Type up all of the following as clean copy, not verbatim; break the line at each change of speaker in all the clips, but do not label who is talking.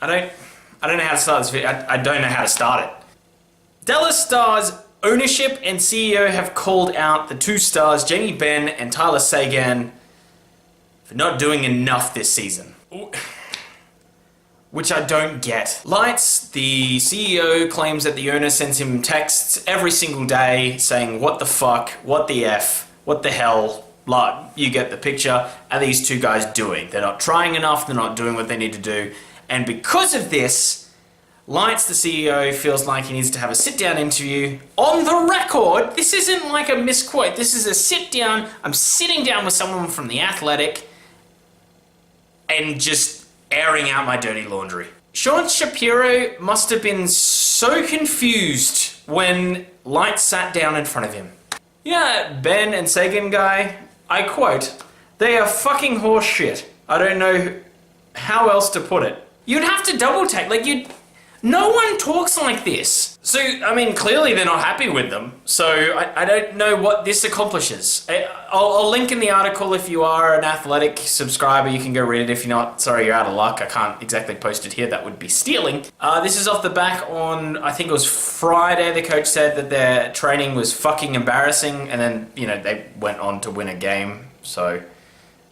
I don't know how to start this video. I don't know how to start it. Dallas Stars ownership and CEO have called out the two stars, Jamie Benn and Tyler Seguin, for not doing enough this season. Which I don't get. Lights, the CEO claims that the owner sends him texts every single day saying, what the fuck, what the F, what the hell, like, you get the picture, are these two guys doing? They're not trying enough, they're not doing what they need to do. And because of this, Lights, the CEO, feels like he needs to have a sit-down interview on the record. This isn't like a misquote, this is a sit-down, I'm sitting down with someone from The Athletic and just airing out my dirty laundry. Sean Shapiro must have been so confused when Lights sat down in front of him. Yeah, Benn and Seguin guy, I quote, "They are fucking horse shit. I don't know how else to put it." You'd have to double take, like no one talks like this. So, I mean, clearly they're not happy with them. So, I don't know what this accomplishes. I'll link in the article if you are an Athletic subscriber. You can go read it. If you're not, sorry, you're out of luck. I can't exactly post it here. That would be stealing. This is off the back on, I think it was Friday, the coach said that their training was fucking embarrassing. And then, you know, they went on to win a game. So,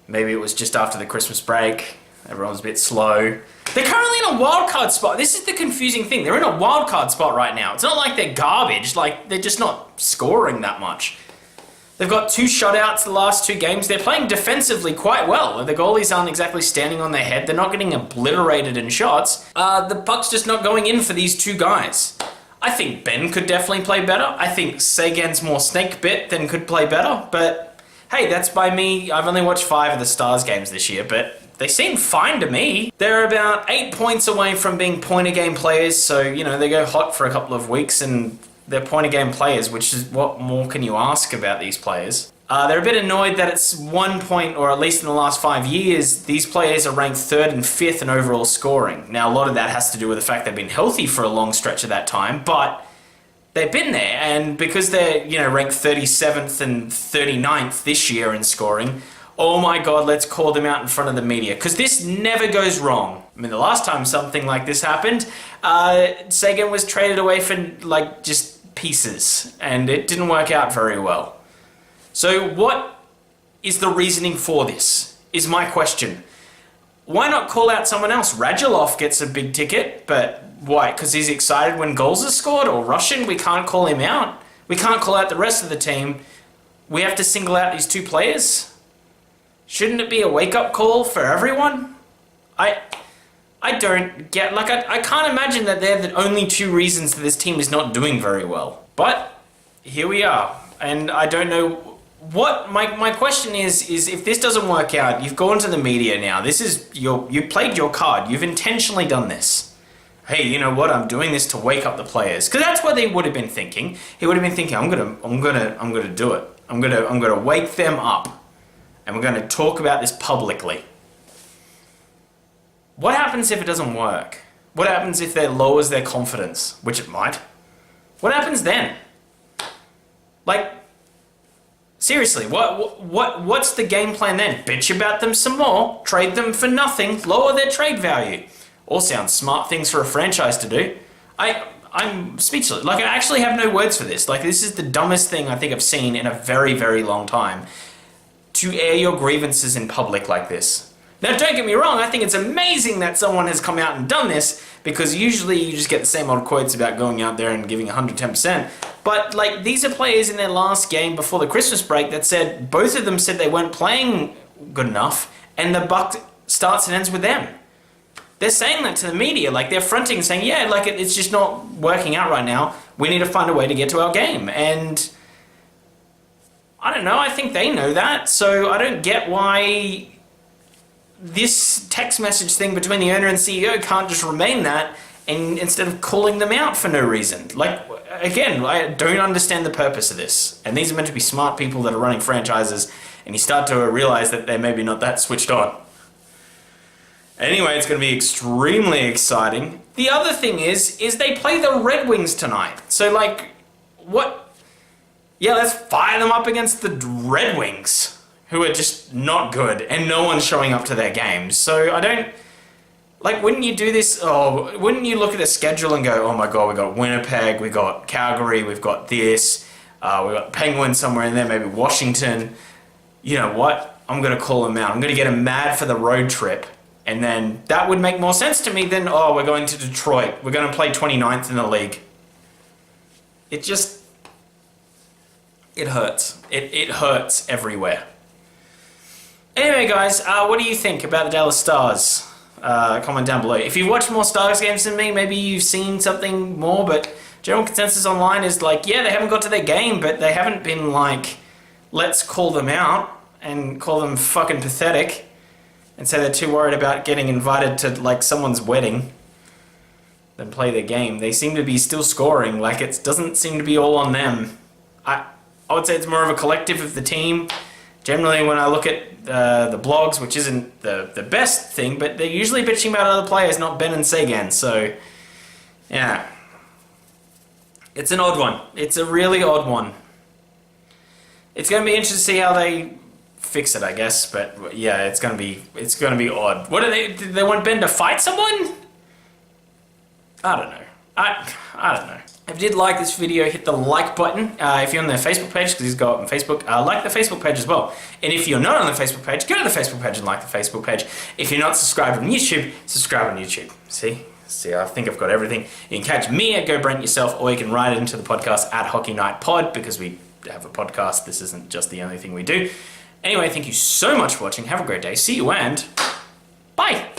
maybe it was just after the Christmas break. Everyone's a bit slow. They're currently in a wildcard spot. This is the confusing thing. They're in a wildcard spot right now. It's not like they're garbage. Like, they're just not scoring that much. They've got 2 shutouts the last 2 games. They're playing defensively quite well. The goalies aren't exactly standing on their head. They're not getting obliterated in shots. The puck's just not going in for these 2 guys. I think Benn could definitely play better. I think Seguin's more snake bit than could play better. But, hey, that's by me. I've only watched 5 of the Stars games this year, but they seem fine to me. They're about 8 points away from being point-a-game players, so, you know, they go hot for a couple of weeks and they're point-a-game players, which is what more can you ask about these players? They're a bit annoyed that it's 1 point, or at least in the last 5 years, these players are ranked 3rd and 5th in overall scoring. Now, a lot of that has to do with the fact they've been healthy for a long stretch of that time, but they've been there, and because they're, you know, ranked 37th and 39th this year in scoring, oh my god, let's call them out in front of the media. Because this never goes wrong. I mean, the last time something like this happened, Seguin was traded away for, like, just pieces. And it didn't work out very well. So what is the reasoning for this, is my question. Why not call out someone else? Radulov gets a big ticket, but why? Because he's excited when goals are scored? Or Russian? We can't call him out? We can't call out the rest of the team. We have to single out these 2 players? Shouldn't it be a wake-up call for everyone? I don't get, like, I can't imagine that they're the only 2 reasons that this team is not doing very well. But here we are, and I don't know what, my question is if this doesn't work out, you've gone to the media now, this is you played your card, you've intentionally done this. Hey, you know what, I'm doing this to wake up the players. Because that's what they would have been thinking. He would have been thinking, I'm gonna do it. I'm gonna wake them up. And we're going to talk about this publicly. What happens if it doesn't work? What happens if that lowers their confidence? Which it might. What happens then? Like, seriously, what's the game plan then? Bitch about them some more, trade them for nothing, lower their trade value. All sounds smart things for a franchise to do. I'm speechless. Like, I actually have no words for this. Like, this is the dumbest thing I think I've seen in a very, very long time. To air your grievances in public like this. Now, don't get me wrong, I think it's amazing that someone has come out and done this, because usually you just get the same old quotes about going out there and giving 110%. But, like, these are players in their last game before the Christmas break that said, both of them said they weren't playing good enough, and the buck starts and ends with them. They're saying that to the media, like, they're fronting and saying, yeah, like, it's just not working out right now, we need to find a way to get to our game, and I don't know, I think they know that, so I don't get why this text message thing between the owner and CEO can't just remain that, and instead of calling them out for no reason. Like, again, I don't understand the purpose of this. And these are meant to be smart people that are running franchises, and you start to realize that they're maybe not that switched on. Anyway, it's going to be extremely exciting. The other thing is they play the Red Wings tonight. So, like, what? Yeah, let's fire them up against the Red Wings, who are just not good, and no one's showing up to their games. So Like, wouldn't you do this? Oh, wouldn't you look at a schedule and go, oh my god, we got Winnipeg, we got Calgary, we've got this, we got Penguins somewhere in there, maybe Washington. You know what? I'm gonna call them out. I'm gonna get them mad for the road trip. And then that would make more sense to me than, oh, we're going to Detroit. We're going to play 29th in the league. It just... It hurts. It hurts everywhere. Anyway, guys, what do you think about the Dallas Stars? Comment down below. If you've watched more Stars games than me, maybe you've seen something more, but general consensus online is like, yeah, they haven't got to their game, but they haven't been like, let's call them out and call them fucking pathetic. And say they're too worried about getting invited to, like, someone's wedding than play their game. They seem to be still scoring. Like, it doesn't seem to be all on them. I would say it's more of a collective of the team. Generally, when I look at the blogs, which isn't the best thing, but they're usually bitching about other players, not Benn and Seguin. So, yeah. It's an odd one. It's a really odd one. It's going to be interesting to see how they... fix it, I guess, but yeah, it's gonna be odd. What do they want Ben to fight someone? I don't know. I don't know. If you did like this video, hit the like button. If you're on their Facebook page, because he's got on Facebook, like the Facebook page as well. And if you're not on the Facebook page, go to the Facebook page and like the Facebook page. If you're not subscribed on YouTube, subscribe on YouTube. See, I think I've got everything. You can catch me at Go Brent Yourself, or you can write it into the podcast at Hockey Night Pod, because we have a podcast. This isn't just the only thing we do. Anyway, thank you so much for watching. Have a great day. See you and bye.